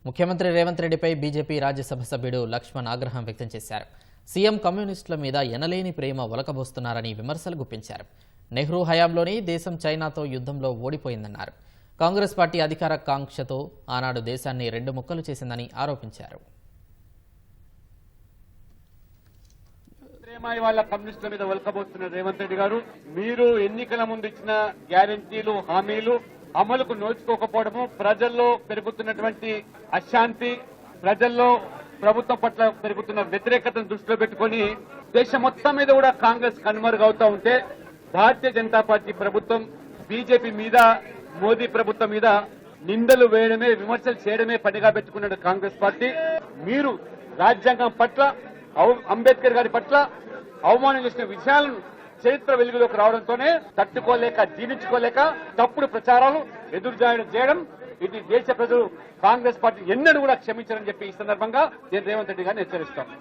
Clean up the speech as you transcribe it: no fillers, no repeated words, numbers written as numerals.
ముఖ్యమంత్రి రేవంత్ రెడ్డిపై బీజేపీ రాజ్యసభ సభ్యుడు లక్ష్మణ్ ఆగ్రహం వ్యక్తం చేశారు. సీఎం కమ్యూనిస్టుల మీద ఎనలేని ప్రేమ ఒలకబోస్తున్నారని విమర్శలు గుప్పించారు. నెహ్రూ హయాంలోనే దేశం చైనాతో యుద్ధంలో ఓడిపోయిందన్నారు. కాంగ్రెస్ పార్టీ అధికార కాంక్షతో ఆనాడు దేశాన్ని రెండు ముక్కలు చేసిందని ఆరోపించారు. వాళ్ళ కమ్యూనిస్టుల మీద ఒలకబోస్తున్న రేవంత్ రెడ్డి గారు, మీరు ఎన్నికల ముందు ఇచ్చిన గ్యారెంటీలు, హామీలు అమలుకు నోచుకోకపోవడము, ప్రజల్లో పెరుగుతున్నటువంటి అశాంతి, ప్రజల్లో ప్రభుత్వం పట్ల పెరుగుతున్న వ్యతిరేకతను దృష్టిలో పెట్టుకుని దేశం మొత్తం మీద కూడా కాంగ్రెస్ కనుమరుగవుతా ఉంటే భారతీయ జనతా పార్టీ ప్రభుత్వం బీజేపీ మీద, మోదీ ప్రభుత్వం మీద నిందలు వేయడమే, విమర్శలు చేయడమే పనిగా పెట్టుకున్న కాంగ్రెస్ పార్టీ మీరు రాజ్యాంగం పట్ల, అంబేద్కర్ గారి పట్ల అవమానం చేసిన విషయాలను చరిత్ర వెలుగులోకి రావడంతోనే తట్టుకోలేక, జీర్ణించుకోలేక తప్పుడు ప్రచారాలు ఎదురు చేయడం, ఇది దేశ ప్రజలు కాంగ్రెస్ పార్టీ ఎన్నడూ కూడా క్షమించారని చెప్పి ఈ సందర్భంగా నేను రేవంత్ రెడ్డి గారిని హెచ్చరిస్తాను.